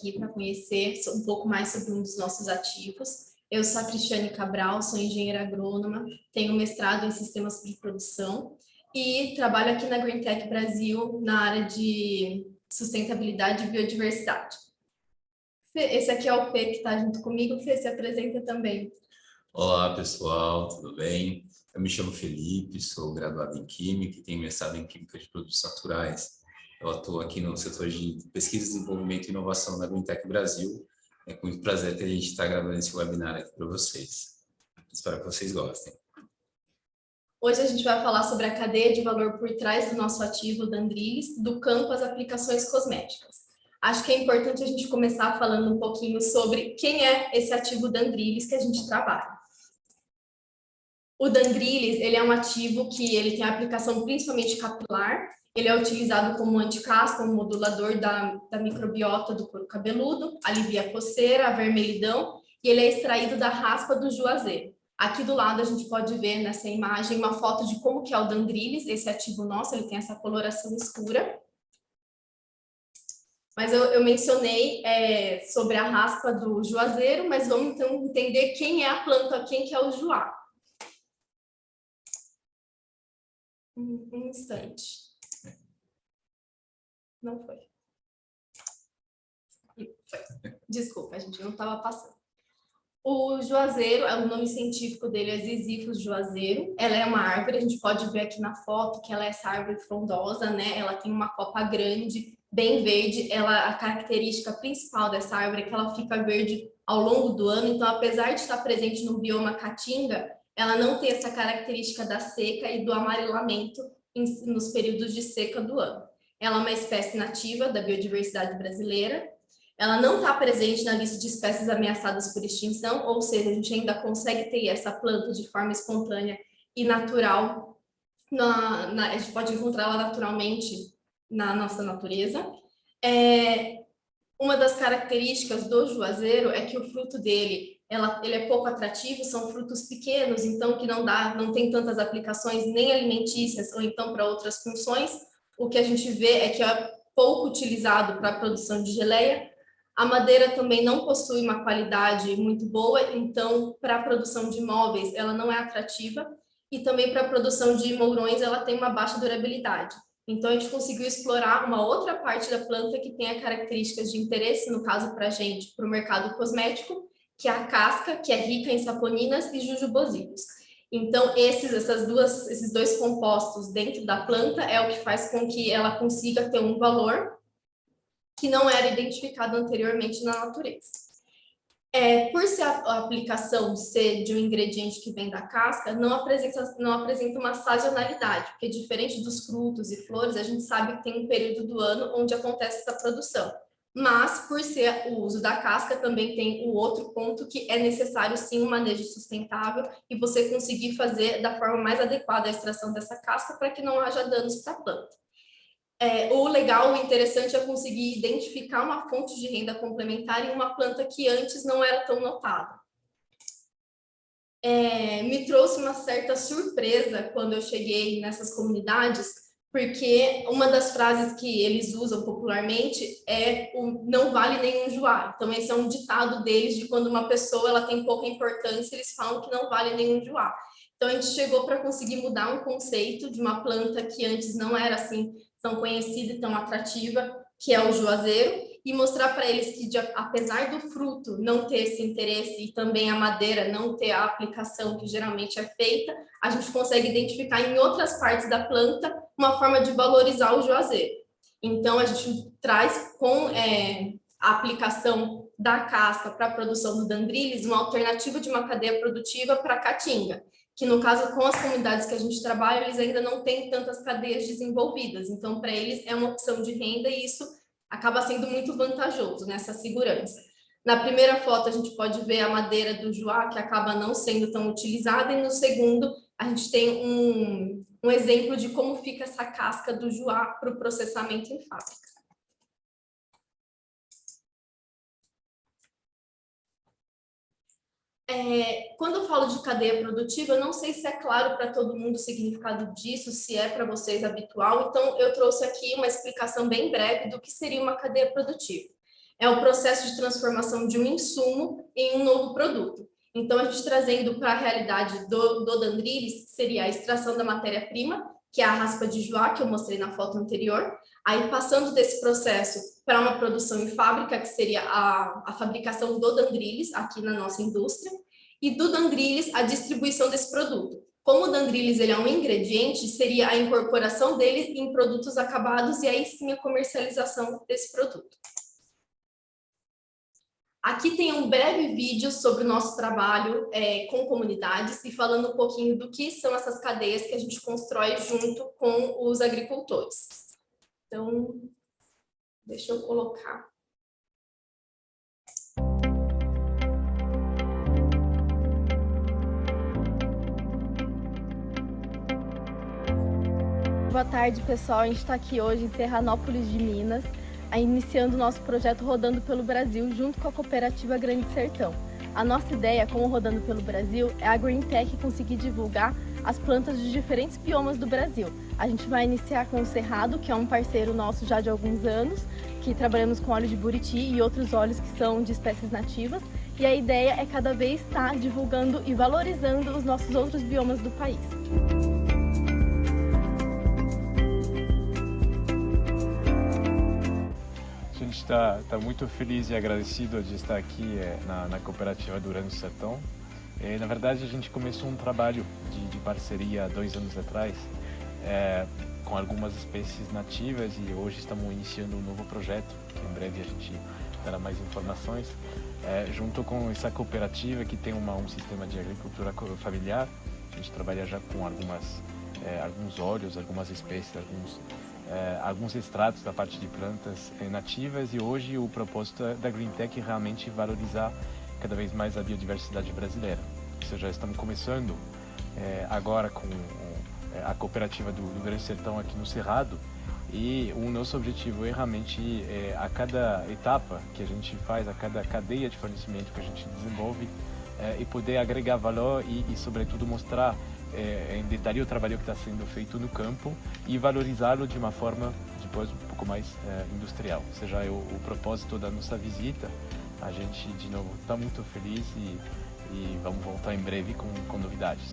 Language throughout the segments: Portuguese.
aqui para conhecer um pouco mais sobre um dos nossos ativos. Eu sou a Cristiane Cabral, sou engenheira agrônoma, tenho mestrado em sistemas de produção e trabalho aqui na GreenTech Brasil na área de sustentabilidade e biodiversidade. Esse aqui é o Fê que está junto comigo. Fê, se apresenta também. Olá, pessoal, tudo bem? Eu me chamo Felipe, sou graduado em Química e tenho mestrado em Química de Produtos Naturais. Eu atuo aqui no setor de pesquisa, desenvolvimento e inovação da GreenTech Brasil. É com muito prazer que a gente está gravando esse webinar aqui para vocês. Espero que vocês gostem. Hoje a gente vai falar sobre a cadeia de valor por trás do nosso ativo Dandrilis, do campo às aplicações cosméticas. Acho que é importante a gente começar falando um pouquinho sobre quem é esse ativo Dandrilis que a gente trabalha. O Dandrilis, ele é um ativo que ele tem aplicação principalmente capilar, ele é utilizado como anticaspa, como modulador da microbiota do couro cabeludo, alivia a coceira, a vermelhidão, e ele é extraído da raspa do juazeiro. Aqui do lado a gente pode ver nessa imagem uma foto de como que é o Dandrilis, esse ativo nosso, ele tem essa coloração escura. Mas eu mencionei sobre a raspa do juazeiro, mas vamos então entender quem é a planta, quem que é o juá. Um instante. Não foi. Foi. Desculpa, a gente não estava passando. O juazeiro, o nome científico dele é Ziziphus juazeiro. Ela é uma árvore, a gente pode ver aqui na foto que ela é essa árvore frondosa, né? Ela tem uma copa grande, bem verde. A característica principal dessa árvore é que ela fica verde ao longo do ano. Então, apesar de estar presente no bioma caatinga, ela não tem essa característica da seca e do amarelamento nos períodos de seca do ano. Ela é uma espécie nativa da biodiversidade brasileira. Ela não está presente na lista de espécies ameaçadas por extinção, ou seja, a gente ainda consegue ter essa planta de forma espontânea e natural. A gente pode encontrá-la naturalmente na nossa natureza. Uma das características do juazeiro é que o fruto dele ele é pouco atrativo, são frutos pequenos, então que não tem tantas aplicações nem alimentícias ou então para outras funções. O que a gente vê é que é pouco utilizado para a produção de geleia. A madeira também não possui uma qualidade muito boa, então para a produção de móveis ela não é atrativa e também para a produção de mourões ela tem uma baixa durabilidade. Então a gente conseguiu explorar uma outra parte da planta que tem características de interesse, no caso para a gente, para o mercado cosmético, que é a casca, que é rica em saponinas e jujubosilos. Então esses dois compostos dentro da planta é o que faz com que ela consiga ter um valor que não era identificado anteriormente na natureza. Por ser a aplicação ser de um ingrediente que vem da casca, não apresenta uma sazonalidade, porque diferente dos frutos e flores, a gente sabe que tem um período do ano onde acontece essa produção. Mas, por ser o uso da casca, também tem o outro ponto que é necessário, sim, um manejo sustentável e você conseguir fazer da forma mais adequada a extração dessa casca para que não haja danos para a planta. O legal, o interessante é conseguir identificar uma fonte de renda complementar em uma planta que antes não era tão notada. Me trouxe uma certa surpresa quando eu cheguei nessas comunidades, porque uma das frases que eles usam popularmente é o não vale nenhum juá. Então esse é um ditado deles de quando uma pessoa ela tem pouca importância, eles falam que não vale nenhum juá. Então a gente chegou para conseguir mudar um conceito de uma planta que antes não era assim tão conhecida e tão atrativa, que é o juazeiro, e mostrar para eles que, apesar do fruto não ter esse interesse e também a madeira não ter a aplicação que geralmente é feita, a gente consegue identificar em outras partes da planta uma forma de valorizar o juazeiro. Então, a gente traz com a aplicação da casca para a produção do Dandrilis uma alternativa de uma cadeia produtiva para a caatinga, que no caso com as comunidades que a gente trabalha, eles ainda não têm tantas cadeias desenvolvidas, então para eles é uma opção de renda e isso acaba sendo muito vantajoso nessa segurança. Na primeira foto a gente pode ver a madeira do juá, que acaba não sendo tão utilizada, e no segundo a gente tem um exemplo de como fica essa casca do juá para o processamento em fábrica. Quando eu falo de cadeia produtiva, eu não sei se é claro para todo mundo o significado disso, se é para vocês habitual, então eu trouxe aqui uma explicação bem breve do que seria uma cadeia produtiva. é o processo de transformação de um insumo em um novo produto. Então, a gente trazendo para a realidade do Dandrilis, seria a extração da matéria-prima, que é a raspa de joá, que eu mostrei na foto anterior, aí passando desse processo para uma produção em fábrica, que seria a fabricação do Dandrilis, aqui na nossa indústria, e do Dandrilis, a distribuição desse produto. Como o Dandrilis ele é um ingrediente, seria a incorporação dele em produtos acabados e aí sim a comercialização desse produto. Aqui tem um breve vídeo sobre o nosso trabalho com comunidades e falando um pouquinho do que são essas cadeias que a gente constrói junto com os agricultores. Então, deixa eu colocar. Boa tarde, pessoal. A gente está aqui hoje em Serranópolis de Minas, iniciando o nosso projeto Rodando pelo Brasil, junto com a cooperativa Grande Sertão. A nossa ideia com o Rodando pelo Brasil é a GreenTech conseguir divulgar as plantas de diferentes biomas do Brasil. A gente vai iniciar com o Cerrado, que é um parceiro nosso já de alguns anos, que trabalhamos com óleo de buriti e outros óleos que são de espécies nativas. E a ideia é cada vez estar divulgando e valorizando os nossos outros biomas do país. A gente está muito feliz e agradecido de estar aqui na cooperativa do Grande Sertão. Na verdade, a gente começou um trabalho de parceria há 2 anos atrás com algumas espécies nativas e hoje estamos iniciando um novo projeto, que em breve a gente dará mais informações, junto com essa cooperativa que tem um sistema de agricultura familiar. A gente trabalha já com alguns óleos, algumas espécies, alguns extratos da parte de plantas nativas e hoje o propósito da GreenTech é realmente valorizar cada vez mais a biodiversidade brasileira. Ou seja, estamos começando agora com a cooperativa do Grande Sertão aqui no Cerrado e o nosso objetivo é realmente a cada etapa que a gente faz, a cada cadeia de fornecimento que a gente desenvolve e poder agregar valor e sobretudo mostrar em detalhe o trabalho que está sendo feito no campo e valorizá-lo de uma forma depois um pouco mais industrial. Ou seja, o propósito da nossa visita, a gente de novo está muito feliz e vamos voltar em breve com novidades.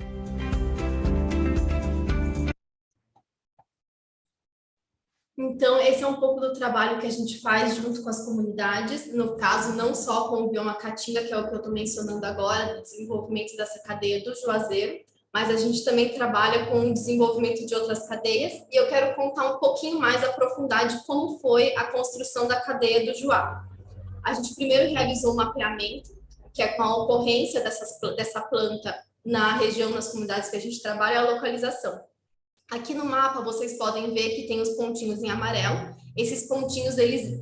Então, esse é um pouco do trabalho que a gente faz junto com as comunidades, no caso, não só com o bioma Caatinga, que é o que eu estou mencionando agora, do desenvolvimento dessa cadeia do juazeiro, mas a gente também trabalha com o desenvolvimento de outras cadeias, e eu quero contar um pouquinho mais, aprofundar de como foi a construção da cadeia do Juá. A gente primeiro realizou um mapeamento, que é com a ocorrência dessa planta na região, nas comunidades que a gente trabalha, a localização. Aqui no mapa vocês podem ver que tem os pontinhos em amarelo. Esses pontinhos eles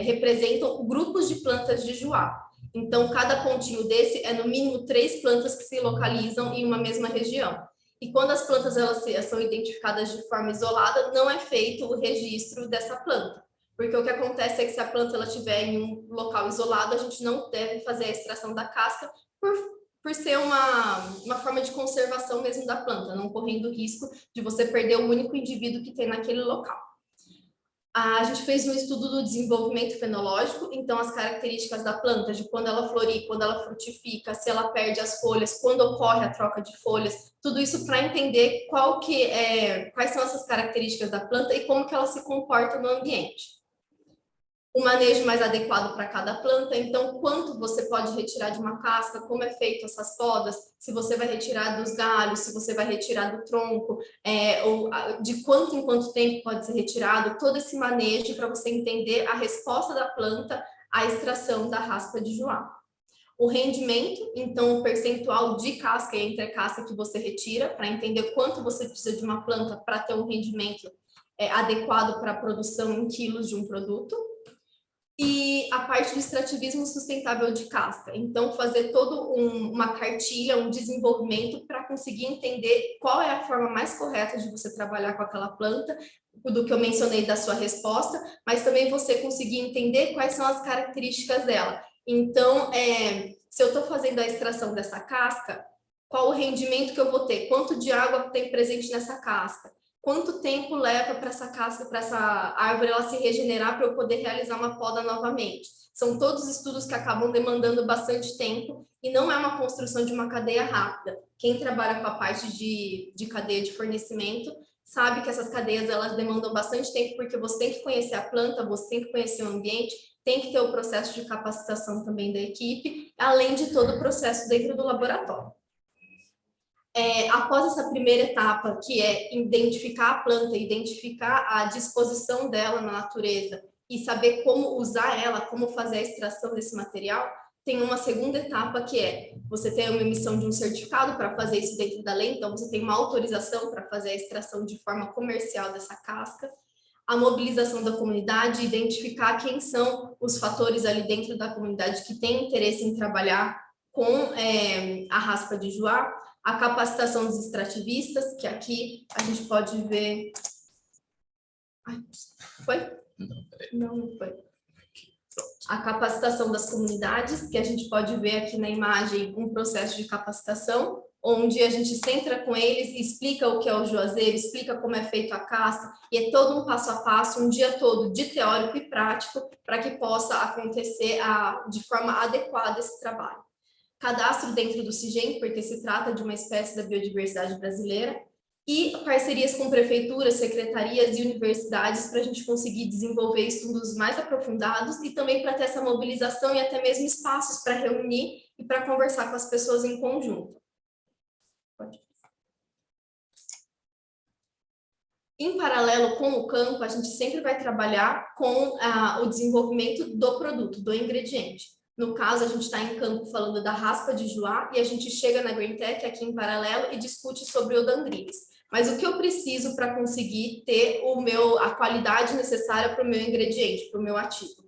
representam grupos de plantas de Juá. Então, cada pontinho desse é no mínimo 3 plantas que se localizam em uma mesma região. E quando as plantas elas são identificadas de forma isolada, não é feito o registro dessa planta. Porque o que acontece é que se a planta ela estiver em um local isolado, a gente não deve fazer a extração da casca por ser uma forma de conservação mesmo da planta, não correndo o risco de você perder o único indivíduo que tem naquele local. A gente fez um estudo do desenvolvimento fenológico, então as características da planta, de quando ela florir, quando ela frutifica, se ela perde as folhas, quando ocorre a troca de folhas, tudo isso para entender quais são essas características da planta e como que ela se comporta no ambiente. O manejo mais adequado para cada planta, então quanto você pode retirar de uma casca, como é feito essas podas, se você vai retirar dos galhos, se você vai retirar do tronco, ou de quanto em quanto tempo pode ser retirado, todo esse manejo para você entender a resposta da planta à extração da raspa de Juá. O rendimento, então o percentual de casca e entre casca que você retira, para entender quanto você precisa de uma planta para ter um rendimento adequado para a produção em quilos de um produto. E a parte do extrativismo sustentável de casca. Então, fazer toda uma cartilha, um desenvolvimento para conseguir entender qual é a forma mais correta de você trabalhar com aquela planta, do que eu mencionei da sua resposta, mas também você conseguir entender quais são as características dela. Então, se eu estou fazendo a extração dessa casca, qual o rendimento que eu vou ter? Quanto de água tem presente nessa casca? Quanto tempo leva para essa casca, para essa árvore ela se regenerar para eu poder realizar uma poda novamente? São todos estudos que acabam demandando bastante tempo e não é uma construção de uma cadeia rápida. Quem trabalha com a parte de cadeia de fornecimento sabe que essas cadeias elas demandam bastante tempo, porque você tem que conhecer a planta, você tem que conhecer o ambiente, tem que ter o processo de capacitação também da equipe, além de todo o processo dentro do laboratório. Após essa primeira etapa, que é identificar a planta, identificar a disposição dela na natureza e saber como usar ela, como fazer a extração desse material, tem uma segunda etapa que é você ter uma emissão de um certificado para fazer isso dentro da lei, então você tem uma autorização para fazer a extração de forma comercial dessa casca, a mobilização da comunidade, identificar quem são os fatores ali dentro da comunidade que têm interesse em trabalhar com a raspa de Juá, a capacitação dos extrativistas, que aqui a gente pode ver... Ai, foi? Não foi. A capacitação das comunidades, que a gente pode ver aqui na imagem um processo de capacitação, onde a gente centra com eles e explica o que é o juazeiro, explica como é feito a casca, e é todo um passo a passo, um dia todo de teórico e prático, para que possa acontecer de forma adequada esse trabalho. Cadastro dentro do CIGEM, porque se trata de uma espécie da biodiversidade brasileira, e parcerias com prefeituras, secretarias e universidades para a gente conseguir desenvolver estudos mais aprofundados e também para ter essa mobilização e até mesmo espaços para reunir e para conversar com as pessoas em conjunto. Em paralelo com o campo, a gente sempre vai trabalhar com o desenvolvimento do produto, do ingrediente. No caso, a gente está em campo falando da raspa de Juá e a gente chega na GreenTech aqui em paralelo e discute sobre o Dendrilis. Mas o que eu preciso para conseguir ter a qualidade necessária para o meu ingrediente, para o meu ativo?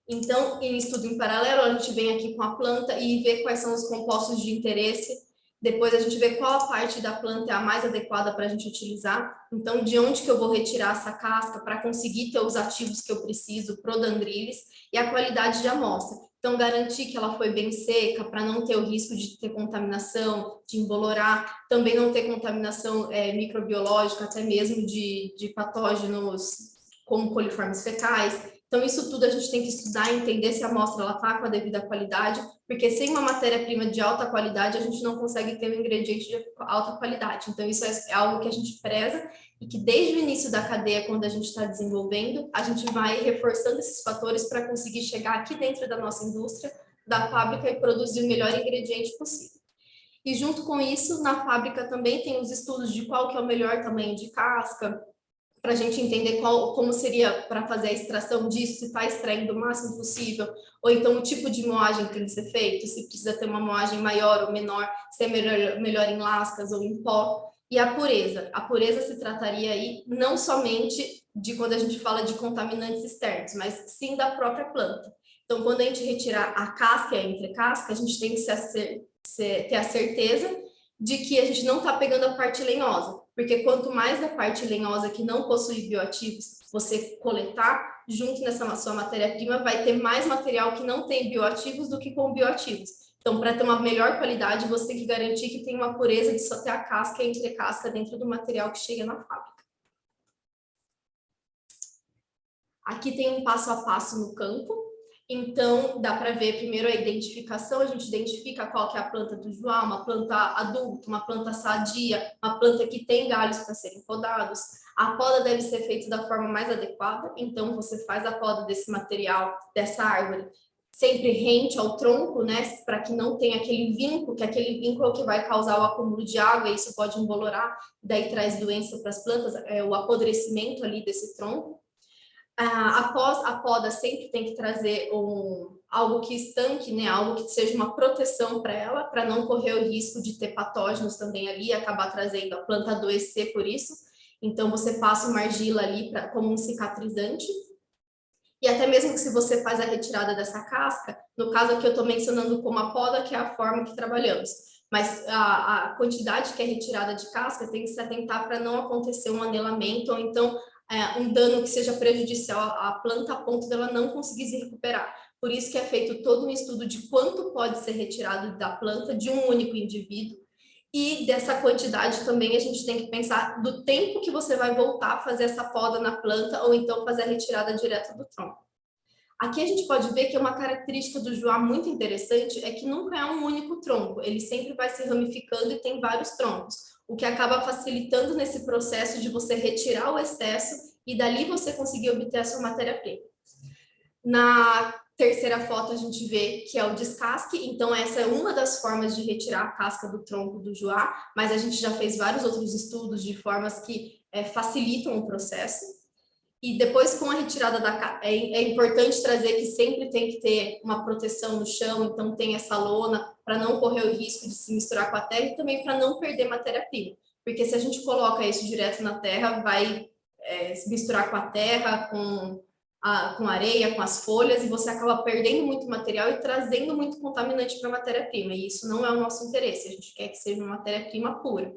Então, em estudo em paralelo, a gente vem aqui com a planta e vê quais são os compostos de interesse. Depois a gente vê qual a parte da planta é a mais adequada para a gente utilizar. Então, de onde que eu vou retirar essa casca para conseguir ter os ativos que eu preciso para o Dendrilis e a qualidade de amostra. Então, garantir que ela foi bem seca para não ter o risco de ter contaminação, de embolorar, também não ter contaminação microbiológica, até mesmo de patógenos como coliformes fecais. Então, isso tudo a gente tem que estudar e entender se a amostra está com a devida qualidade, porque sem uma matéria-prima de alta qualidade, a gente não consegue ter um ingrediente de alta qualidade. Então, isso é algo que a gente preza e que desde o início da cadeia, quando a gente está desenvolvendo, a gente vai reforçando esses fatores para conseguir chegar aqui dentro da nossa indústria, da fábrica e produzir o melhor ingrediente possível. E junto com isso, na fábrica também tem os estudos de qual que é o melhor tamanho de casca, para a gente entender como seria para fazer a extração disso, se está extraindo o máximo possível, ou então o tipo de moagem que tem que ser feito, se precisa ter uma moagem maior ou menor, se é melhor em lascas ou em pó. E a pureza se trataria aí não somente de quando a gente fala de contaminantes externos, mas sim da própria planta. Então, quando a gente retirar a casca e a entrecasca, a gente tem que ter a certeza de que a gente não está pegando a parte lenhosa, porque quanto mais da parte lenhosa que não possui bioativos você coletar, junto nessa sua matéria-prima, vai ter mais material que não tem bioativos do que com bioativos. Então, para ter uma melhor qualidade, você tem que garantir que tem uma pureza de só ter a casca e a entrecasca dentro do material que chega na fábrica. Aqui tem um passo a passo no campo. Então, dá para ver primeiro a identificação, a gente identifica qual que é a planta do Juá, uma planta adulta, uma planta sadia, uma planta que tem galhos para serem podados. A poda deve ser feita da forma mais adequada, então você faz a poda desse material, dessa árvore, sempre rente ao tronco, né, para que não tenha aquele vinco, que aquele vinco é o que vai causar o acúmulo de água, e isso pode embolorar, daí traz doença para as plantas, o apodrecimento ali desse tronco. Após a poda, sempre tem que trazer algo que estanque, né, algo que seja uma proteção para ela, para não correr o risco de ter patógenos também ali e acabar trazendo a planta adoecer por isso. Então, você passa uma argila ali como um cicatrizante. E até mesmo que se você faz a retirada dessa casca, no caso aqui eu estou mencionando como a poda, que é a forma que trabalhamos. Mas a quantidade que é retirada de casca tem que se atentar para não acontecer um anelamento ou então um dano que seja prejudicial à planta a ponto dela não conseguir se recuperar. Por isso que é feito todo um estudo de quanto pode ser retirado da planta de um único indivíduo. E dessa quantidade também a gente tem que pensar do tempo que você vai voltar a fazer essa poda na planta ou então fazer a retirada direta do tronco. Aqui a gente pode ver que uma característica do juá muito interessante é que nunca é um único tronco, ele sempre vai se ramificando e tem vários troncos, o que acaba facilitando nesse processo de você retirar o excesso e dali você conseguir obter a sua matéria-prima. Na terceira foto a gente vê que é o descasque, então essa é uma das formas de retirar a casca do tronco do juá, mas a gente já fez vários outros estudos de formas que facilitam o processo. E depois, com a retirada da é importante trazer que sempre tem que ter uma proteção no chão, então tem essa lona para não correr o risco de se misturar com a terra e também para não perder matéria-prima. Porque se a gente coloca isso direto na terra, vai se misturar com a terra, com areia, com as folhas, e você acaba perdendo muito material e trazendo muito contaminante para a matéria-prima. E isso não é o nosso interesse, a gente quer que seja uma matéria-prima pura.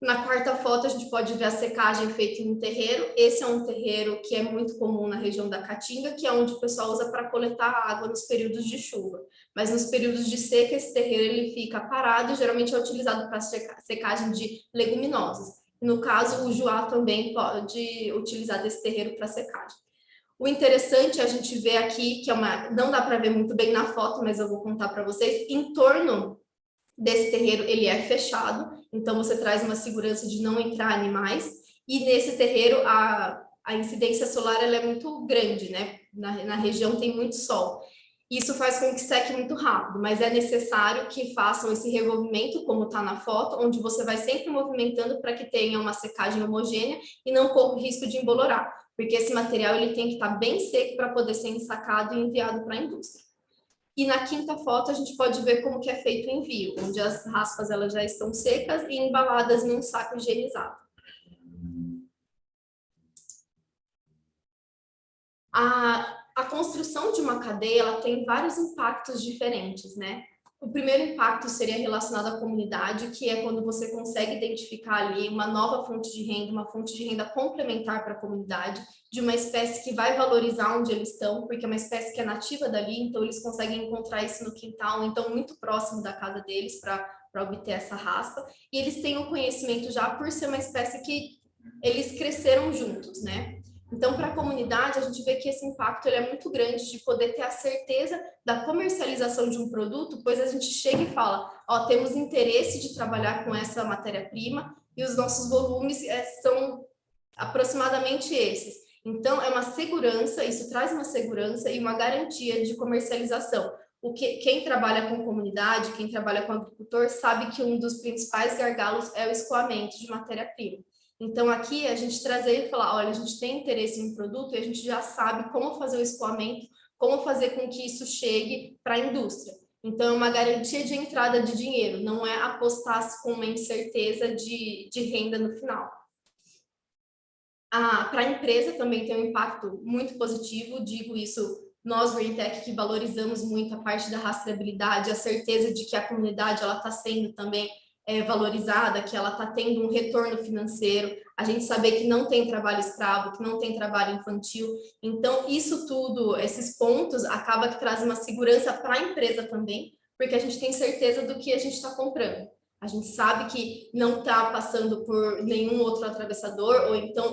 Na quarta foto, a gente pode ver a secagem feita em um terreiro. Esse é um terreiro que é muito comum na região da Caatinga, que é onde o pessoal usa para coletar água nos períodos de chuva. Mas nos períodos de seca, esse terreiro ele fica parado e geralmente é utilizado para secagem de leguminosas. No caso, o juá também pode utilizar desse terreiro para secagem. O interessante é a gente ver aqui, que não dá para ver muito bem na foto, mas eu vou contar para vocês, em torno desse terreiro ele é fechado, então você traz uma segurança de não entrar animais, e nesse terreiro a incidência solar ela é muito grande, né? Na região tem muito sol. Isso faz com que seque muito rápido, mas é necessário que façam esse revolvimento, como está na foto, onde você vai sempre movimentando para que tenha uma secagem homogênea e não corra o risco de embolorar, porque esse material ele tem que estar bem seco para poder ser ensacado e enviado para a indústria. E na quinta foto a gente pode ver como que é feito o envio, onde as raspas elas já estão secas e embaladas em um saco higienizado. A construção de uma cadeia ela tem vários impactos diferentes, né? O primeiro impacto seria relacionado à comunidade, que é quando você consegue identificar ali uma nova fonte de renda, uma fonte de renda complementar para a comunidade, de uma espécie que vai valorizar onde eles estão, porque é uma espécie que é nativa dali, então eles conseguem encontrar isso no quintal, então muito próximo da casa deles para obter essa raspa, e eles têm o conhecimento já por ser uma espécie que eles cresceram juntos, né? Então, para a comunidade, a gente vê que esse impacto ele é muito grande de poder ter a certeza da comercialização de um produto, pois a gente chega e fala, ó, temos interesse de trabalhar com essa matéria-prima e os nossos volumes são aproximadamente esses. Então, é uma segurança, isso traz uma segurança e uma garantia de comercialização. Quem trabalha com comunidade, quem trabalha com agricultor, sabe que um dos principais gargalos é o escoamento de matéria-prima. Então, aqui a gente trazer e falar, olha, a gente tem interesse em um produto e a gente já sabe como fazer o escoamento, como fazer com que isso chegue para a indústria. Então, é uma garantia de entrada de dinheiro, não é apostar com uma incerteza de renda no final. Para a empresa também tem um impacto muito positivo, digo isso, nós, GreenTech, que valorizamos muito a parte da rastreabilidade, a certeza de que a comunidade está sendo também valorizada, que ela está tendo um retorno financeiro, a gente saber que não tem trabalho escravo, que não tem trabalho infantil. Então, isso tudo, esses pontos, acaba que traz uma segurança para a empresa também, porque a gente tem certeza do que a gente está comprando. A gente sabe que não está passando por nenhum outro atravessador, ou então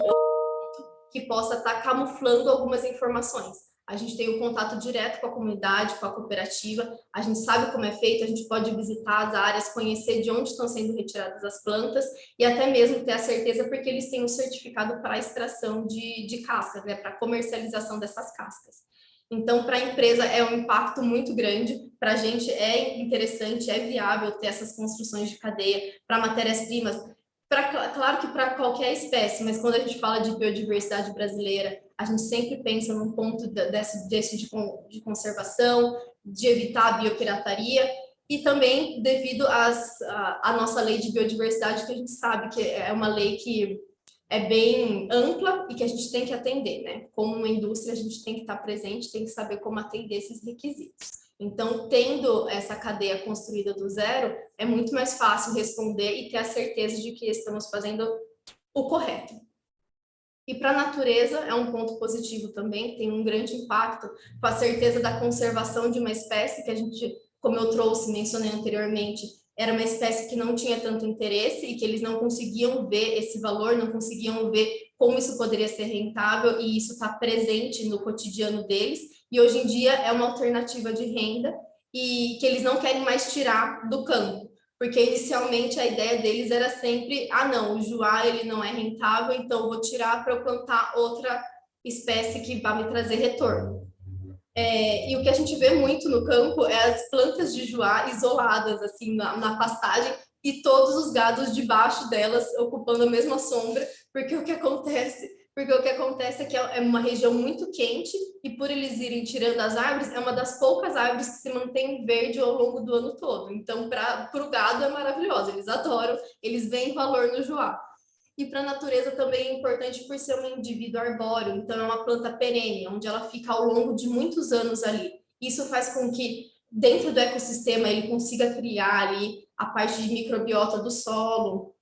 que possa estar camuflando algumas informações. A gente tem um contato direto com a comunidade, com a cooperativa, a gente sabe como é feito, a gente pode visitar as áreas, conhecer de onde estão sendo retiradas as plantas e até mesmo ter a certeza porque eles têm um certificado para a extração de cascas, né, para a comercialização dessas cascas. Então, para a empresa é um impacto muito grande, para a gente é interessante, é viável ter essas construções de cadeia para matérias-primas, claro que para qualquer espécie, mas quando a gente fala de biodiversidade brasileira, a gente sempre pensa num ponto desse de conservação, de evitar a biopirataria, e também devido à nossa lei de biodiversidade, que a gente sabe que é uma lei que é bem ampla e que a gente tem que atender, né? Como uma indústria, a gente tem que estar presente, tem que saber como atender esses requisitos. Então, tendo essa cadeia construída do zero, é muito mais fácil responder e ter a certeza de que estamos fazendo o correto. E para a natureza é um ponto positivo também, tem um grande impacto com a certeza da conservação de uma espécie que a gente, como eu mencionei anteriormente, era uma espécie que não tinha tanto interesse e que eles não conseguiam ver esse valor, não conseguiam ver como isso poderia ser rentável, e isso está presente no cotidiano deles, e hoje em dia é uma alternativa de renda, e que eles não querem mais tirar do campo, porque inicialmente a ideia deles era sempre, não, o juá ele não é rentável, então eu vou tirar para eu plantar outra espécie que vai me trazer retorno. E o que a gente vê muito no campo é as plantas de juá isoladas, assim, na pastagem, e todos os gados debaixo delas ocupando a mesma sombra, porque o que acontece é que é uma região muito quente, e por eles irem tirando as árvores, é uma das poucas árvores que se mantém verde ao longo do ano todo. Então, para o gado é maravilhoso, eles adoram, eles veem valor no juá. E para a natureza também é importante por ser um indivíduo arbóreo, então é uma planta perene, onde ela fica ao longo de muitos anos ali. Isso faz com que, dentro do ecossistema, ele consiga criar ali a parte de microbiota do solo,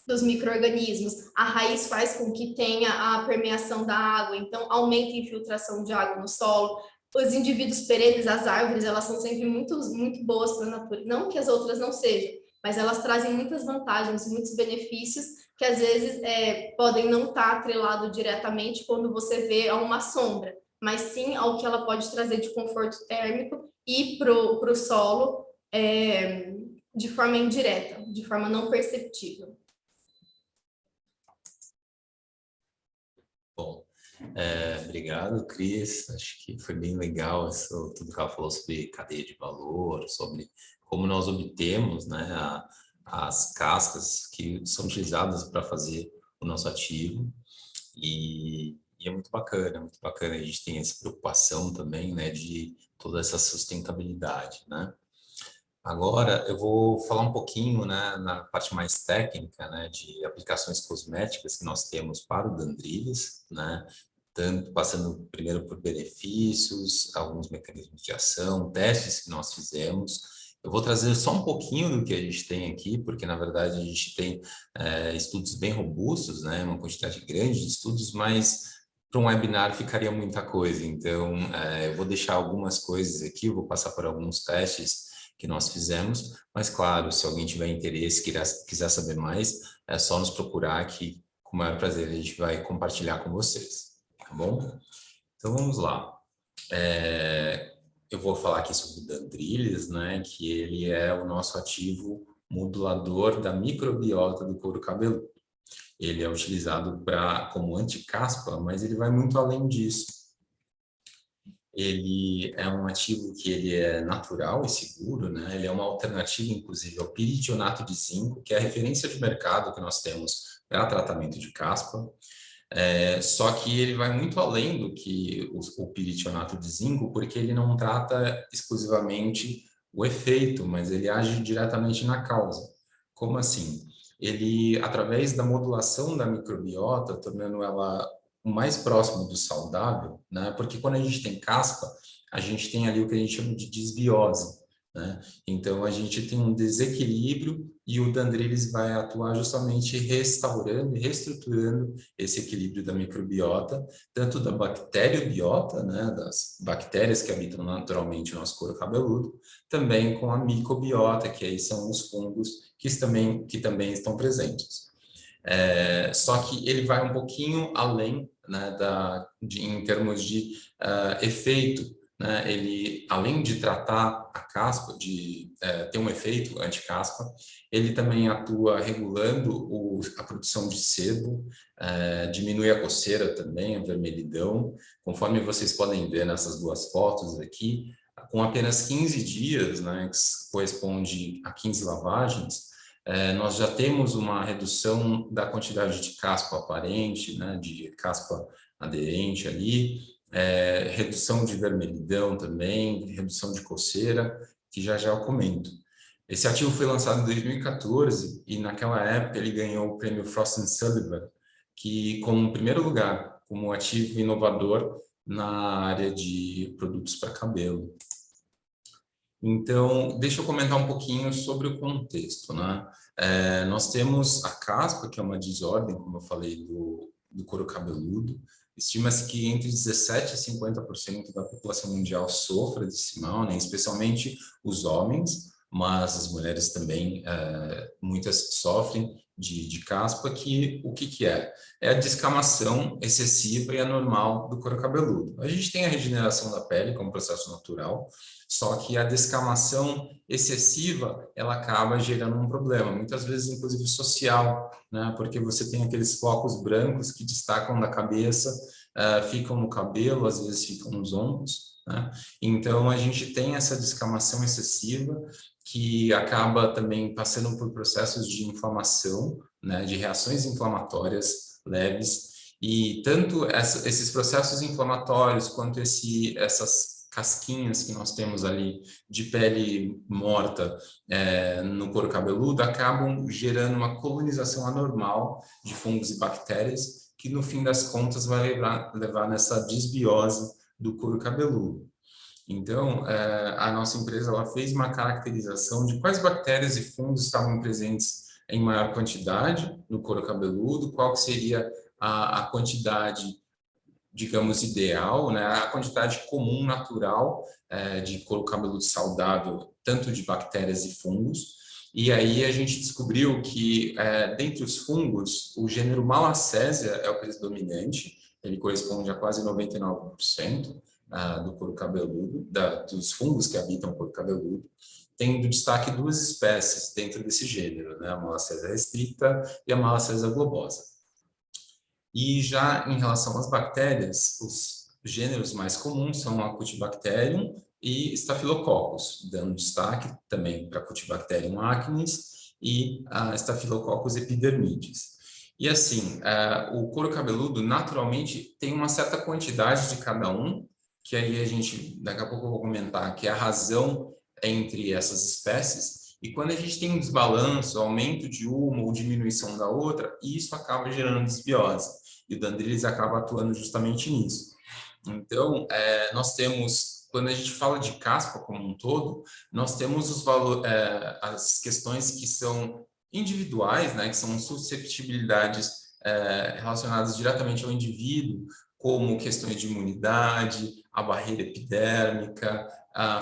dos micro-organismos. A raiz faz com que tenha a permeação da água, então aumenta a infiltração de água no solo. Os indivíduos perenes, as árvores, elas são sempre muito boas para a natureza. Não que as outras não sejam, mas elas trazem muitas vantagens, muitos benefícios, que às vezes podem não estar atrelado diretamente quando você vê a uma sombra, mas sim ao que ela pode trazer de conforto térmico e para o solo de forma indireta, de forma não perceptível. Bom, obrigado, Cris. Acho que foi bem legal tudo que ela falou sobre cadeia de valor, sobre como nós obtemos, né, as cascas que são utilizadas para fazer o nosso ativo, e é muito bacana, a gente tem essa preocupação também, né, de toda essa sustentabilidade, né. Agora eu vou falar um pouquinho, né, na parte mais técnica, né, de aplicações cosméticas que nós temos para o Dandrilhas, né, passando primeiro por benefícios, alguns mecanismos de ação, testes que nós fizemos. Eu vou trazer só um pouquinho do que a gente tem aqui, porque, na verdade, a gente tem estudos bem robustos, né? Uma quantidade grande de estudos, mas para um webinar ficaria muita coisa. Então, eu vou deixar algumas coisas aqui, eu vou passar por alguns testes que nós fizemos, mas, claro, se alguém tiver interesse, quiser saber mais, é só nos procurar que, com o maior prazer, a gente vai compartilhar com vocês, tá bom? Então, vamos lá. Eu vou falar aqui sobre o Dandrilhas, né, que ele é o nosso ativo modulador da microbiota do couro cabeludo. Ele é utilizado como anticaspa, mas ele vai muito além disso. Ele é um ativo que ele é natural e seguro, né? Ele é uma alternativa, inclusive, ao piritionato de zinco, que é a referência de mercado que nós temos para tratamento de caspa. Só que ele vai muito além do que o piritionato de zinco, porque ele não trata exclusivamente o efeito, mas ele age diretamente na causa. Como assim? Ele, através da modulação da microbiota, tornando ela o mais próximo do saudável, né? Porque quando a gente tem caspa, a gente tem ali o que a gente chama de disbiose, né? Então, a gente tem um desequilíbrio e o Dandrilhas vai atuar justamente restaurando e reestruturando esse equilíbrio da microbiota, tanto da bacteriobiota, né, das bactérias que habitam naturalmente o nosso couro cabeludo, também com a micobiota, que aí são os fungos que também estão presentes. Só que ele vai um pouquinho além, né, em termos de efeito, né? Ele, além de tratar a caspa, de ter um efeito anti-caspa, ele também atua regulando a produção de sebo, diminui a coceira também, a vermelhidão, conforme vocês podem ver nessas duas fotos aqui, com apenas 15 dias, né, que corresponde a 15 lavagens, nós já temos uma redução da quantidade de caspa aparente, né, de caspa aderente ali, redução de vermelhidão também, redução de coceira, que já eu comento. Esse ativo foi lançado em 2014 e naquela época ele ganhou o prêmio Frost & Sullivan, que como primeiro lugar, como ativo inovador na área de produtos para cabelo. Então, deixa eu comentar um pouquinho sobre o contexto, né? Nós temos a caspa, que é uma desordem, como eu falei, do couro cabeludo. Estima-se que entre 17% e 50% da população mundial sofra desse mal, né? Especialmente os homens, mas as mulheres também, muitas sofrem de caspa, que o que é? É a descamação excessiva e anormal do couro cabeludo. A gente tem a regeneração da pele como processo natural, só que a descamação excessiva, ela acaba gerando um problema, muitas vezes inclusive social, né? Porque você tem aqueles focos brancos que destacam da cabeça, ficam no cabelo, às vezes ficam nos ombros, né? Então a gente tem essa descamação excessiva, que acaba também passando por processos de inflamação, né, de reações inflamatórias leves, e tanto esses processos inflamatórios quanto essas casquinhas que nós temos ali de pele morta no couro cabeludo acabam gerando uma colonização anormal de fungos e bactérias, que no fim das contas vai levar nessa desbiose do couro cabeludo. Então, a nossa empresa ela fez uma caracterização de quais bactérias e fungos estavam presentes em maior quantidade no couro cabeludo, qual seria a quantidade, digamos, ideal, né? A quantidade comum, natural, de couro cabeludo saudável, tanto de bactérias e fungos. E aí a gente descobriu que, dentre os fungos, o gênero Malassezia é o predominante, ele corresponde a quase 99%. Do couro cabeludo, dos fungos que habitam o couro cabeludo, tendo destaque duas espécies dentro desse gênero, né? A Malassezia restricta e a Malassezia globosa. E já em relação às bactérias, os gêneros mais comuns são a Cutibacterium e Staphylococcus, dando destaque também para Cutibacterium acnes e a Staphylococcus epidermidis. E assim, o couro cabeludo naturalmente tem uma certa quantidade de cada um, que aí a gente, daqui a pouco eu vou comentar, que é a razão entre essas espécies, e quando a gente tem um desbalanço, aumento de uma ou diminuição da outra, isso acaba gerando desbiose, e o Dandridis acaba atuando justamente nisso. Então, nós temos, quando a gente fala de caspa como um todo, nós temos as questões que são individuais, né, que são susceptibilidades relacionadas diretamente ao indivíduo, como questões de imunidade, a barreira epidérmica,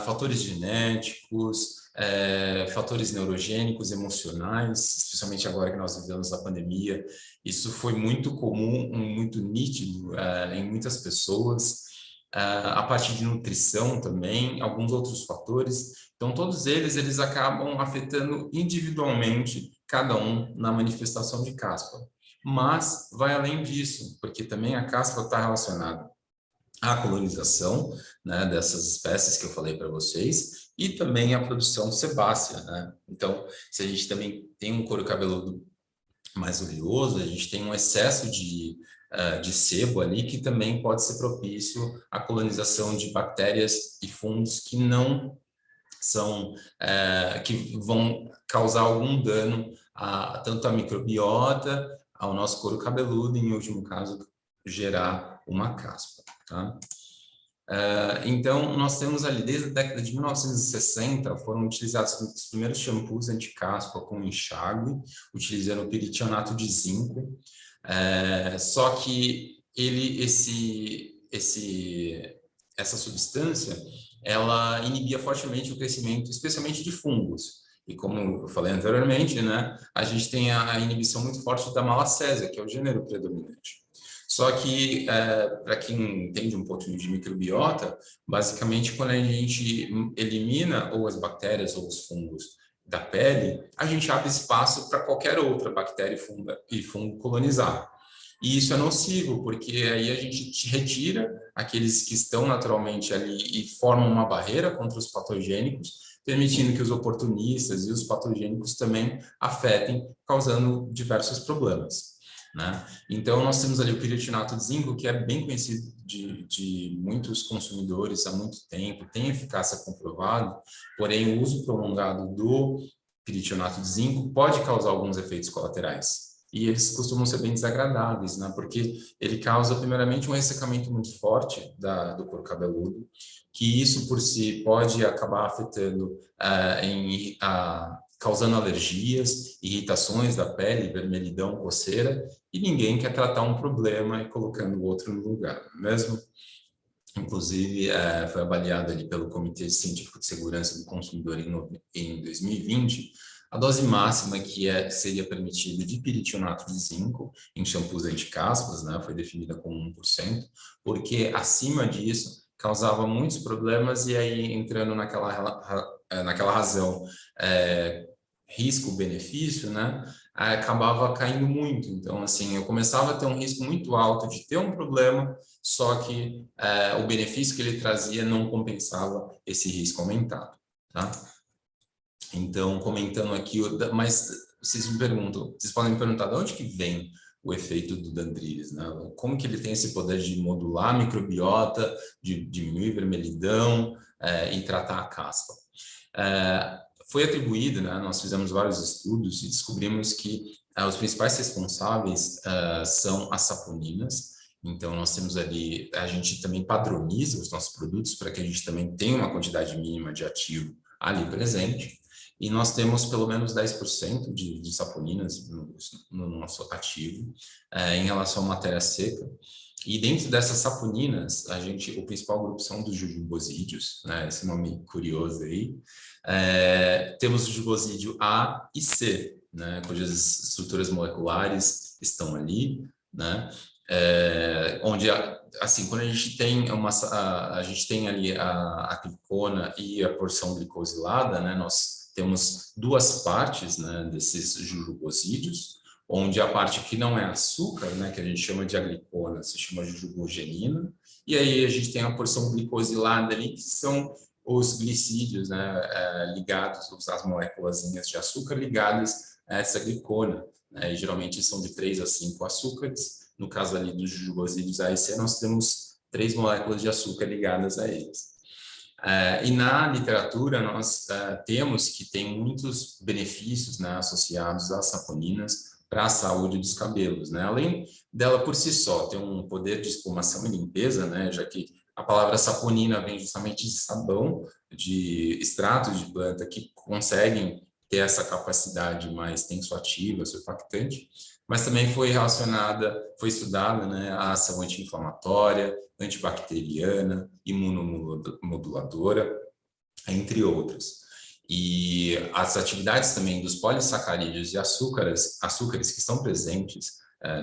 fatores genéticos, fatores neurogênicos, emocionais, especialmente agora que nós vivemos a pandemia. Isso foi muito comum, muito nítido em muitas pessoas, a partir de nutrição também, alguns outros fatores. Então, todos eles acabam afetando individualmente cada um na manifestação de caspa. Mas vai além disso, porque também a caspa está relacionada à colonização, né, dessas espécies que eu falei para vocês, e também à produção sebácea, né? Então, se a gente também tem um couro cabeludo mais oleoso, a gente tem um excesso de sebo ali, que também pode ser propício à colonização de bactérias e fungos que não são, que vão causar algum dano tanto à microbiota, ao nosso couro cabeludo, e, em último caso, gerar uma caspa, tá? Então, nós temos ali, desde a década de 1960, foram utilizados os primeiros shampoos anti-caspa com enxágue, utilizando o peritionato de zinco, só que essa substância, ela inibia fortemente o crescimento, especialmente de fungos. E como eu falei anteriormente, né, a gente tem a inibição muito forte da Malassezia, que é o gênero predominante. Só que, para quem entende um pouquinho de microbiota, basicamente, quando a gente elimina ou as bactérias ou os fungos da pele, a gente abre espaço para qualquer outra bactéria e fungo colonizar. E isso é nocivo, porque aí a gente retira aqueles que estão naturalmente ali e formam uma barreira contra os patogênicos, permitindo que os oportunistas e os patogênicos também afetem, causando diversos problemas, né? Então, nós temos ali o peritionato de zinco, que é bem conhecido de muitos consumidores há muito tempo, tem eficácia comprovada, porém o uso prolongado do peritionato de zinco pode causar alguns efeitos colaterais. E eles costumam ser bem desagradáveis, né? Porque ele causa, primeiramente, um ressecamento muito forte do couro cabeludo, que isso por si pode acabar afetando, causando alergias, irritações da pele, vermelhidão, coceira, e ninguém quer tratar um problema e colocando o outro no lugar, não é mesmo? inclusive foi avaliado ali pelo Comitê Científico de Segurança do Consumidor em 2020, a dose máxima que seria permitida de piritionato de zinco em shampoos anti-caspas, né, foi definida como 1%, porque acima disso causava muitos problemas, e aí entrando naquela razão risco-benefício, né, acabava caindo muito. Então, assim, eu começava a ter um risco muito alto de ter um problema, só que o benefício que ele trazia não compensava esse risco aumentado, tá? Então, comentando aqui, mas vocês podem me perguntar de onde que vem o efeito do Dandridis, né? Como que ele tem esse poder de modular a microbiota, de diminuir vermelhidão e tratar a caspa? Foi atribuído, né? Nós fizemos vários estudos e descobrimos que os principais responsáveis são as saponinas. Então, nós temos ali, a gente também padroniza os nossos produtos para que a gente também tenha uma quantidade mínima de ativo ali presente. E nós temos pelo menos 10% de saponinas no nosso ativo em relação à matéria seca. E dentro dessas saponinas, o principal grupo são dos jujubosídeos, né? Esse nome curioso aí. Temos o jujubosídeo A e C, né? Cujas estruturas moleculares estão ali, né? Onde, assim, quando a gente tem ali a glicona e a porção glicosilada, né? Nós temos duas partes, né, desses jujubosídeos, onde a parte que não é açúcar, né, que a gente chama de aglicona, se chama jujubogenina, e aí a gente tem a porção glicosilada ali, que são os glicídios, né, ligados, as moléculazinhas de açúcar ligadas a essa glicona, né, e geralmente são de 3 a 5 açúcares. No caso ali dos jujubosídeos A e C, nós temos 3 moléculas de açúcar ligadas a eles. E na literatura nós temos que tem muitos benefícios, né, associados às saponinas para a saúde dos cabelos, né? Além dela por si só ter um poder de espumação e limpeza, né, já que a palavra saponina vem justamente de sabão, de extratos de planta que conseguem ter essa capacidade mais tensoativa, surfactante, mas também foi estudada, né, a ação anti-inflamatória, antibacteriana, imunomoduladora, entre outras. E as atividades também dos polissacarídeos e açúcares que estão presentes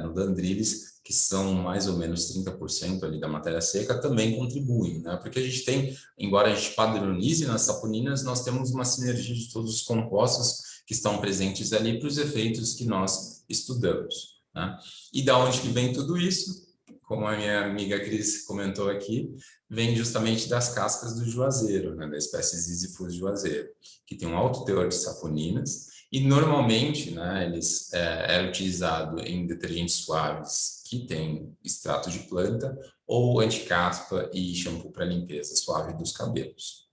no Dandridis, que são mais ou menos 30% ali da matéria seca, também contribuem, né? Porque a gente tem, embora a gente padronize nas saponinas, nós temos uma sinergia de todos os compostos que estão presentes ali para os efeitos que nós estudamos, né? E da onde que vem tudo isso? Como a minha amiga Cris comentou aqui, vem justamente das cascas do juazeiro, né, da espécie Ziziphus juazeiro, que tem um alto teor de saponinas, e normalmente, né, é utilizado em detergentes suaves que tem extrato de planta, ou anticaspa e shampoo para limpeza suave dos cabelos.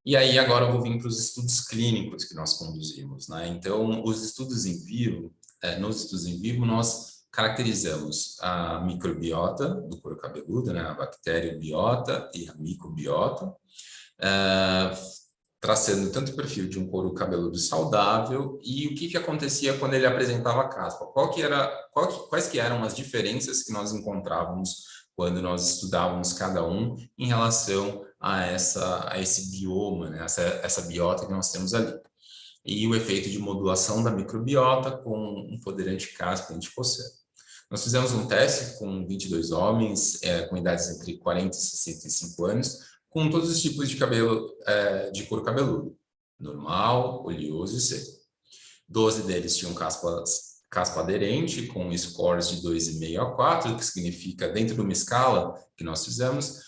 E aí agora eu vou vir para os estudos clínicos que nós conduzimos, né? Então, os estudos em vivo, nos estudos em vivo nós caracterizamos a microbiota do couro cabeludo, né, a bacteriobiota e a micobiota, traçando tanto o perfil de um couro cabeludo saudável e o que acontecia quando ele apresentava caspa. Quais que eram as diferenças que nós encontrávamos quando nós estudávamos cada um em relação a esse bioma, né, essa biota que nós temos ali. E o efeito de modulação da microbiota com um poder anticaspa e anticoceiro. Nós fizemos um teste com 22 homens com idades entre 40 e 65 anos, com todos os tipos de cabelo, de couro cabeludo, normal, oleoso e seco. 12 deles tinham caspa aderente, com scores de 2,5 a 4, que significa, dentro de uma escala que nós fizemos,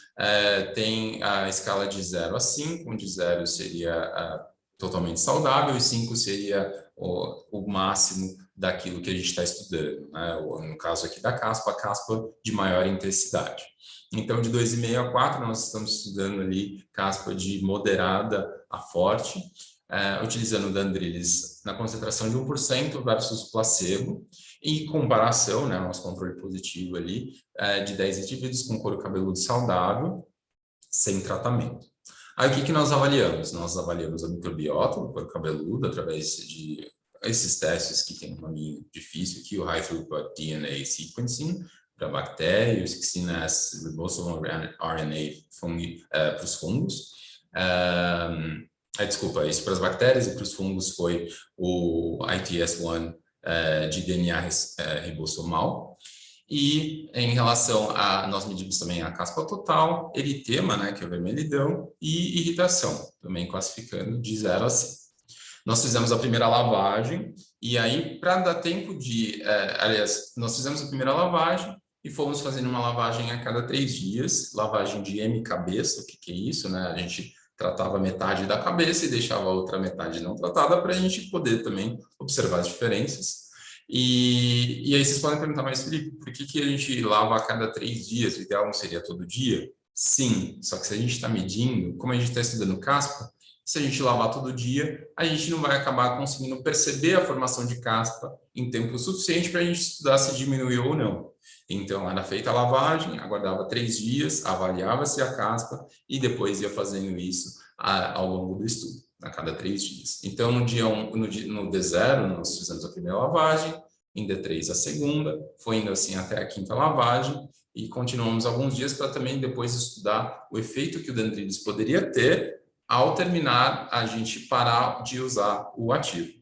tem a escala de 0 a 5, onde 0 seria totalmente saudável e 5 seria o máximo daquilo que a gente está estudando, né? No caso aqui da caspa, a caspa de maior intensidade. Então, de 2,5 a 4, nós estamos estudando ali caspa de moderada a forte, utilizando o Dandridis na concentração de 1% versus placebo, e comparação, né, nosso controle positivo ali, de 10 indivíduos com couro cabeludo saudável, sem tratamento. Aí, o que nós avaliamos? Nós avaliamos a microbiota do couro cabeludo através de esses testes que tem um nome difícil aqui, o High Throughput DNA Sequencing, para bactéria, o 16S ribosomal RNA para os fungos. Desculpa, isso para as bactérias, e para os fungos foi o ITS1 de DNA ribossomal. E em relação a, nós medimos também a caspa total, eritema, né, que é o vermelhidão, e irritação, também classificando de 0 a 100. Nós fizemos a primeira lavagem, e aí, para dar tempo de... aliás, nós fizemos a primeira lavagem e fomos fazendo uma lavagem a cada 3 dias, lavagem de M-cabeça, o que é isso, né? A gente tratava metade da cabeça e deixava a outra metade não tratada, para a gente poder também observar as diferenças. E aí vocês podem perguntar, mas Felipe, por que a gente lava a cada 3 dias? O ideal não seria todo dia? Sim, só que se a gente está medindo, como a gente está estudando caspa, se a gente lavar todo dia, a gente não vai acabar conseguindo perceber a formação de caspa em tempo suficiente para a gente estudar se diminuiu ou não. Então, era feita a lavagem, aguardava 3 dias, avaliava-se a caspa e depois ia fazendo isso ao longo do estudo, a cada 3 dias. Então, no D0, nós fizemos a primeira lavagem, em D3 a segunda, foi indo assim até a 5ª lavagem, e continuamos alguns dias para também depois estudar o efeito que o Dendrilis poderia ter ao terminar a gente parar de usar o ativo,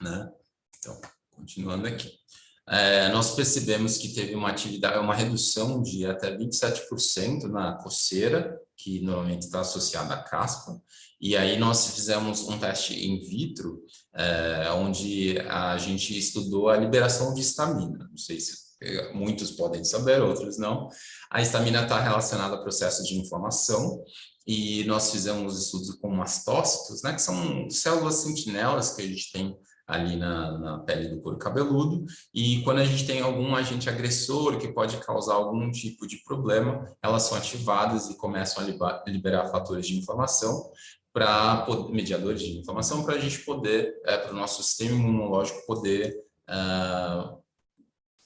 né? Então, continuando aqui. Nós percebemos que teve uma redução de até 27% na coceira, que normalmente está associada à caspa, e aí nós fizemos um teste in vitro, onde a gente estudou a liberação de histamina. Não sei se muitos podem saber, outros não. A histamina está relacionada a processos de inflamação, e nós fizemos estudos com mastócitos, né, que são células sentinelas que a gente tem ali na pele do couro cabeludo, e quando a gente tem algum agente agressor que pode causar algum tipo de problema, elas são ativadas e começam a liberar fatores de inflamação, mediadores de inflamação, para a gente poder, para o nosso sistema imunológico poder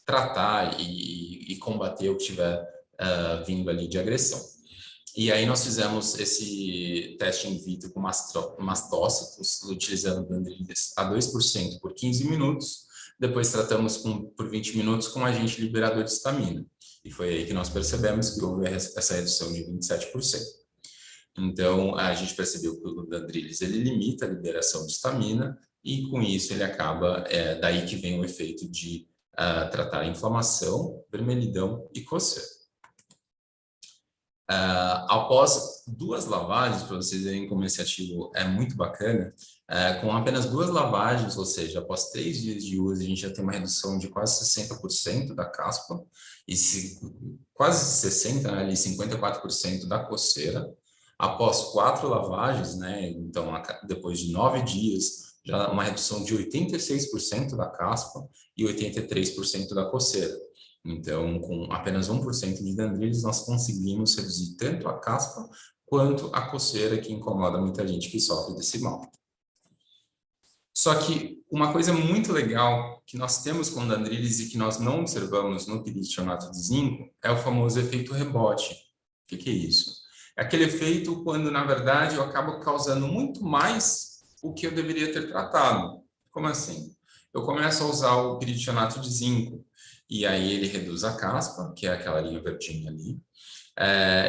tratar e combater o que estiver vindo ali de agressão. E aí nós fizemos esse teste in vitro com mastócitos, utilizando Dendrilis a 2% por 15 minutos, depois tratamos por 20 minutos com agente liberador de histamina. E foi aí que nós percebemos que houve essa redução de 27%. Então, a gente percebeu que o Dendrilis, ele limita a liberação de histamina, e com isso ele acaba, daí que vem o efeito de tratar a inflamação, vermelhidão e coceira. Após 2 lavagens, para vocês verem como esse ativo é muito bacana, com apenas 2 lavagens, ou seja, após 3 dias de uso, a gente já tem uma redução de quase 60% da caspa, e quase 60%, né, ali 54% da coceira. Após 4 lavagens, né, então depois de 9 dias, já uma redução de 86% da caspa e 83% da coceira. Então, com apenas 1% de Dendrilis, nós conseguimos reduzir tanto a caspa quanto a coceira, que incomoda muita gente que sofre desse mal. Só que uma coisa muito legal que nós temos com Dendrilis e que nós não observamos no piritionato de zinco é o famoso efeito rebote. O que é isso? É aquele efeito quando, na verdade, eu acabo causando muito mais o que eu deveria ter tratado. Como assim? Eu começo a usar o piritionato de zinco, e aí ele reduz a caspa, que é aquela linha verdinha ali.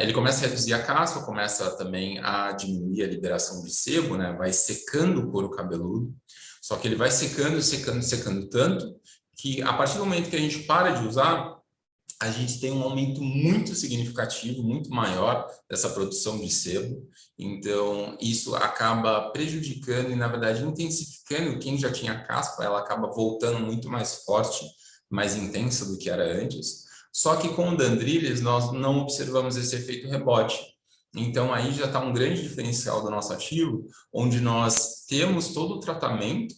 Ele começa a reduzir a caspa, começa também a diminuir a liberação de sebo, né? Vai secando o couro cabeludo, só que ele vai secando, secando, secando tanto, que a partir do momento que a gente para de usar, a gente tem um aumento muito significativo, muito maior dessa produção de sebo. Então, isso acaba prejudicando e, na verdade, intensificando. Quem já tinha caspa, ela acaba voltando muito mais forte, mais intensa do que era antes. Só que com o Dendrilis, nós não observamos esse efeito rebote. Então, aí já está um grande diferencial do nosso ativo, onde nós temos todo o tratamento,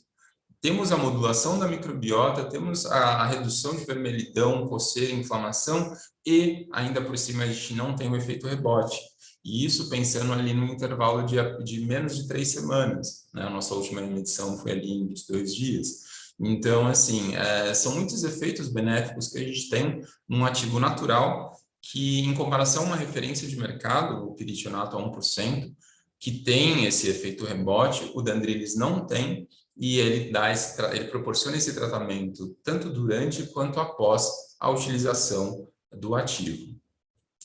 temos a modulação da microbiota, temos a redução de vermelhidão, coceira, inflamação, e ainda por cima a gente não tem o efeito rebote. E isso pensando ali no intervalo de menos de 3 semanas, né? A nossa última medição foi ali em 2 dias. Então, assim, são muitos efeitos benéficos que a gente tem num ativo natural, que em comparação a uma referência de mercado, o piritionato a 1%, que tem esse efeito rebote, o Dendrilis não tem. e ele proporciona esse tratamento tanto durante quanto após a utilização do ativo,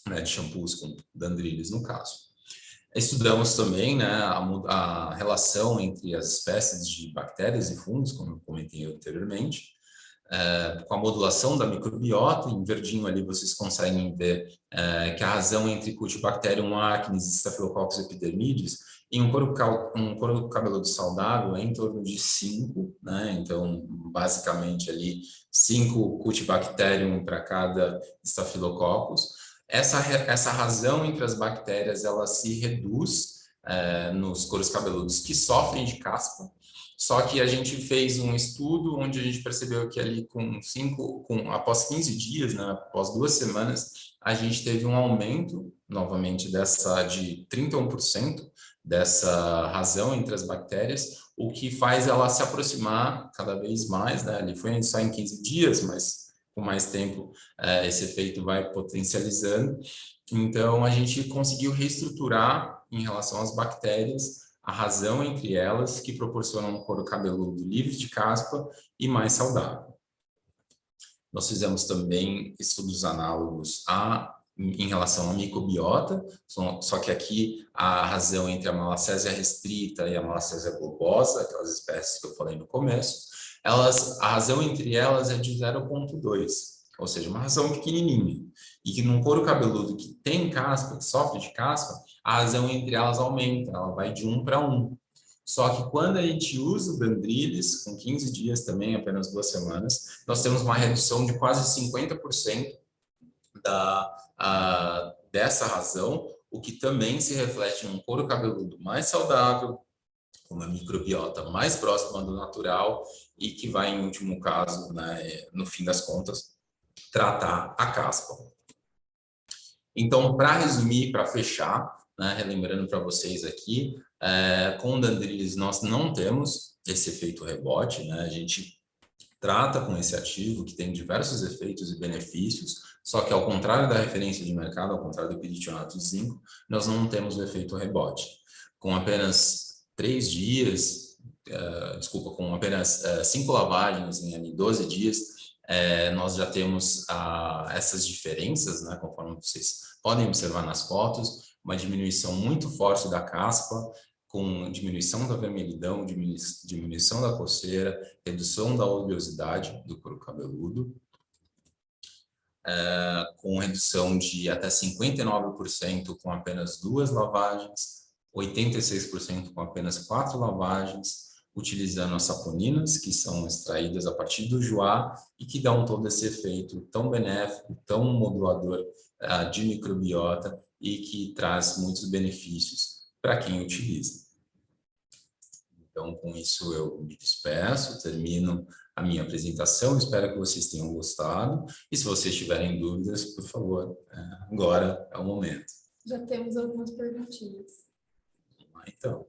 né, de shampoos com Dandridis no caso. Estudamos também, né, a relação entre as espécies de bactérias e fungos, como eu comentei anteriormente, com a modulação da microbiota. Em verdinho ali vocês conseguem ver que a razão entre Cutibacterium acnes e Staphylococcus epidermidis em um couro cabeludo saudável é em torno de 5, né? Então, basicamente ali 5 Cutibacterium para cada Staphylococcus. Essa razão entre as bactérias, ela se reduz nos couros cabeludos que sofrem de caspa. Só que a gente fez um estudo onde a gente percebeu que ali após 15 dias, né, após 2 semanas, a gente teve um aumento, novamente, de 31% dessa razão entre as bactérias, o que faz ela se aproximar cada vez mais, né? Ali foi só em 15 dias, mas com mais tempo esse efeito vai potencializando. Então, a gente conseguiu reestruturar em relação às bactérias a razão entre elas que proporcionam um couro cabeludo livre de caspa e mais saudável. Nós fizemos também estudos análogos em relação à microbiota, só que aqui a razão entre a Malacésia restrita e a Malacésia globosa, aquelas espécies que eu falei no começo, a razão entre elas é de 0,2, ou seja, uma razão pequenininha. E que num couro cabeludo que tem caspa, que sofre de caspa, a razão entre elas aumenta, ela vai de 1 para 1. Só que quando a gente usa o Dandridis, com 15 dias também, apenas 2 semanas, nós temos uma redução de quase 50% dessa razão, o que também se reflete num couro cabeludo mais saudável, com uma microbiota mais próxima do natural e que vai, em último caso, né, no fim das contas, tratar a caspa. Então, para resumir, para fechar, né, relembrando para vocês aqui, com o Dandridis nós não temos esse efeito rebote, né? A gente trata com esse ativo que tem diversos efeitos e benefícios, só que ao contrário da referência de mercado, ao contrário do epidionato de zinco, nós não temos o efeito rebote. Com apenas 3 dias, com apenas 5 lavagens em 12 dias, nós já temos essas diferenças, né, conforme vocês podem observar nas fotos, uma diminuição muito forte da caspa, com diminuição da vermelhidão, diminuição da coceira, redução da oleosidade do couro cabeludo, com redução de até 59% com apenas 2 lavagens, 86% com apenas 4 lavagens, utilizando as saponinas, que são extraídas a partir do joá e que dão todo esse efeito tão benéfico, tão modulador de microbiota e que traz muitos benefícios para quem utiliza. Então, com isso eu me despeço, termino a minha apresentação, espero que vocês tenham gostado e se vocês tiverem dúvidas, por favor, agora é o momento. Já temos algumas perguntinhas. Então.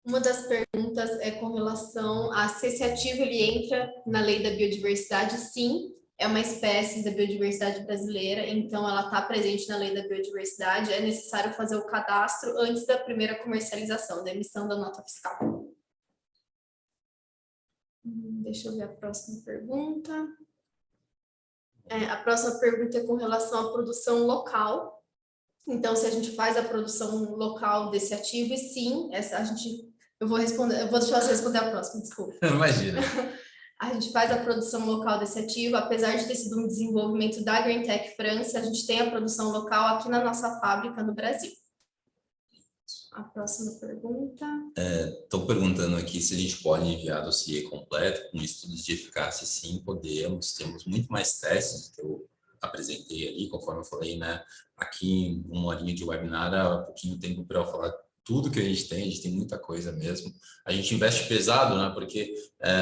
Uma das perguntas é com relação a se esse ativo ele entra na lei da biodiversidade. Sim, é uma espécie da biodiversidade brasileira, então ela está presente na lei da biodiversidade. É necessário fazer o cadastro antes da primeira comercialização, da emissão da nota fiscal. Deixa eu ver a próxima pergunta. A próxima pergunta é com relação à produção local. Então, se a gente faz a produção local desse ativo, e sim, eu vou deixar você responder a próxima, desculpa. Imagina. A gente faz a produção local desse ativo, apesar de ter sido um desenvolvimento da Greentech França, a gente tem a produção local aqui na nossa fábrica no Brasil. A próxima pergunta. Estou perguntando aqui se a gente pode enviar dossiê completo com estudos de eficácia. Sim, podemos. Temos muito mais testes que eu apresentei ali, conforme eu falei, né? Aqui, uma horinha de webinar, há pouquinho tempo para eu falar tudo que a gente tem muita coisa mesmo. A gente investe pesado, né? Porque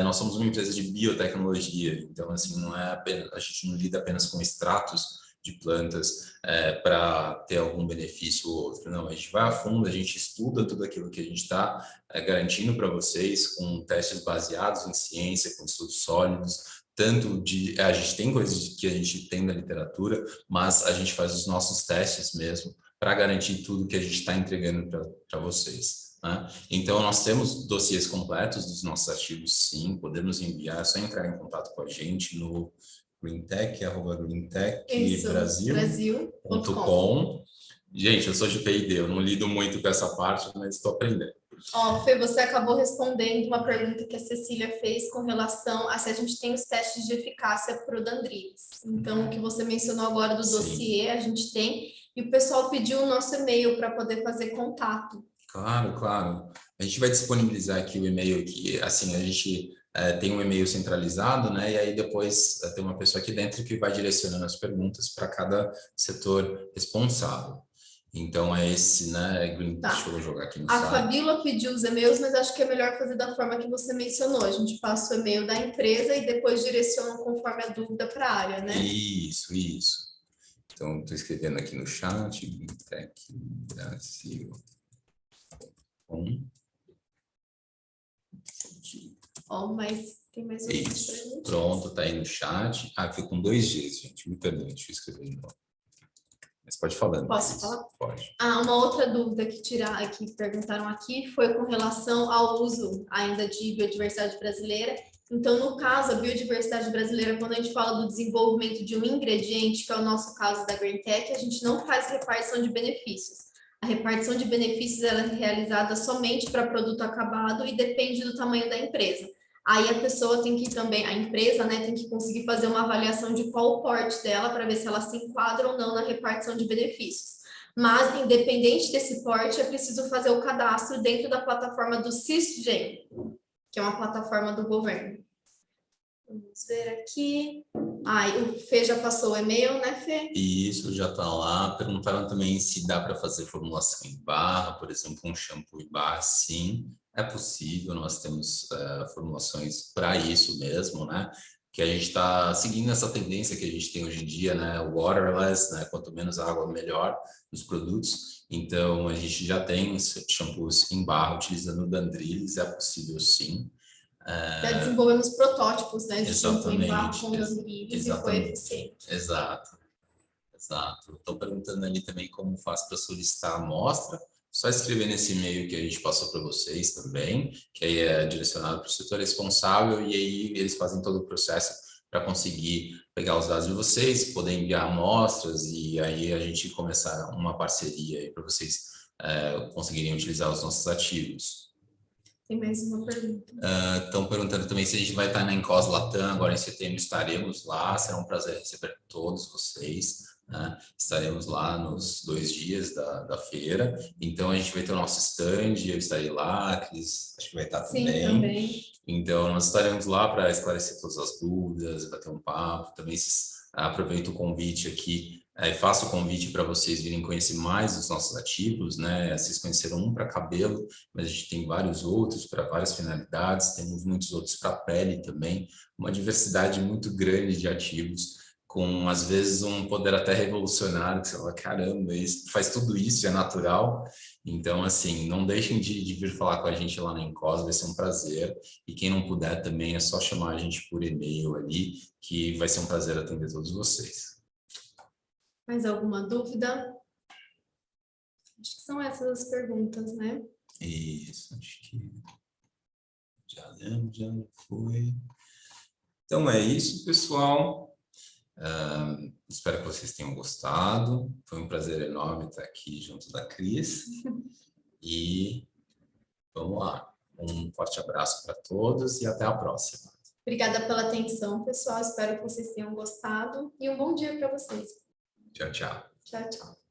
nós somos uma empresa de biotecnologia, então, assim, a gente não lida apenas com extratos de plantas para ter algum benefício ou outro, não. A gente vai a fundo, a gente estuda tudo aquilo que a gente está garantindo para vocês, com testes baseados em ciência, com estudos sólidos, tanto a gente tem coisas que a gente tem da literatura, mas a gente faz os nossos testes mesmo para garantir tudo que a gente está entregando para vocês, né? Então, nós temos dossiês completos dos nossos artigos, sim, podemos enviar, é só entrar em contato com a gente no greentech@greentechbrasil.com. Gente, eu sou de P&D, eu não lido muito com essa parte, mas estou aprendendo. Ó, Fê, você acabou respondendo uma pergunta que a Cecília fez com relação a se a gente tem os testes de eficácia para o Dandrilis. Então, o que você mencionou agora do dossiê, a gente tem, e o pessoal pediu o nosso e-mail para poder fazer contato. Claro, claro. A gente vai disponibilizar aqui o e-mail, que assim, a gente tem um e-mail centralizado, né? E aí depois tem uma pessoa aqui dentro que vai direcionando as perguntas para cada setor responsável. Então, é esse, né? Tá. Deixa eu jogar aqui no A site. Fabíola pediu os e-mails, mas acho que é melhor fazer da forma que você mencionou. A gente passa o e-mail da empresa e depois direciona conforme a dúvida para a área, né? Isso. Então, estou escrevendo aqui no chat, Greentech Brasil. Ó, mas tem mais um. Isso, pronto, tá aí no chat. Ah, fica com 2 Gs, gente, me perdoe, deixa eu escrever de novo. Mas pode falar. Posso falar? Pode. Uma outra dúvida que perguntaram aqui foi com relação ao uso ainda de biodiversidade brasileira. Então, no caso, a biodiversidade brasileira, quando a gente fala do desenvolvimento de um ingrediente, que é o nosso caso da Greentech, a gente não faz repartição de benefícios. A repartição de benefícios ela é realizada somente para produto acabado e depende do tamanho da empresa. Aí a pessoa tem que também, a empresa, né, tem que conseguir fazer uma avaliação de qual o porte dela para ver se ela se enquadra ou não na repartição de benefícios. Mas, independente desse porte, é preciso fazer o cadastro dentro da plataforma do Cisgen, que é uma plataforma do governo. Vamos ver aqui. O Fê já passou o e-mail, né, Fê? Isso, já está lá. Perguntaram também se dá para fazer formulação em barra, por exemplo, um shampoo em barra. Sim, é possível. Nós temos formulações para isso mesmo, né? Que a gente está seguindo essa tendência que a gente tem hoje em dia, né? Waterless, né? Quanto menos água, melhor nos produtos. Então, a gente já tem shampoos em barra utilizando o Dandrilis, é possível sim. Já desenvolvemos protótipos, né? De shampoo em barra com Dandrilis e foi eficiente. Exato. Estou perguntando ali também como faz para solicitar a amostra. Só escrever nesse e-mail que a gente passou para vocês também, que aí é direcionado para o setor responsável, e aí eles fazem todo o processo para conseguir pegar os dados de vocês, poder enviar amostras, e aí a gente começar uma parceria para vocês conseguirem utilizar os nossos ativos. Tem mais uma pergunta. Estão perguntando também se a gente vai estar na Encos Latam, agora em setembro estaremos lá, será um prazer receber todos vocês. Né? Estaremos lá nos 2 dias da feira, então a gente vai ter o nosso stand, eu estarei lá, a Cris acho que vai estar também. Então nós estaremos lá para esclarecer todas as dúvidas, bater um papo, também aproveito o convite aqui, faço o convite para vocês virem conhecer mais os nossos ativos, né? Vocês conheceram um para cabelo, mas a gente tem vários outros para várias finalidades, temos muitos outros para pele também, uma diversidade muito grande de ativos, com, às vezes, um poder até revolucionário, que você fala, caramba, isso, faz tudo isso, é natural. Então, assim, não deixem de vir falar com a gente lá na Encos, vai ser um prazer. E quem não puder também, é só chamar a gente por e-mail ali, que vai ser um prazer atender todos vocês. Mais alguma dúvida? Acho que são essas as perguntas, né? Isso, acho que já lembro, já foi. Então, é isso, pessoal. Espero que vocês tenham gostado. Foi um prazer enorme estar aqui junto da Cris. E vamos lá. Um forte abraço para todos e até a próxima. Obrigada pela atenção, pessoal. Espero que vocês tenham gostado. E um bom dia para vocês. Tchau, tchau. Tchau, tchau.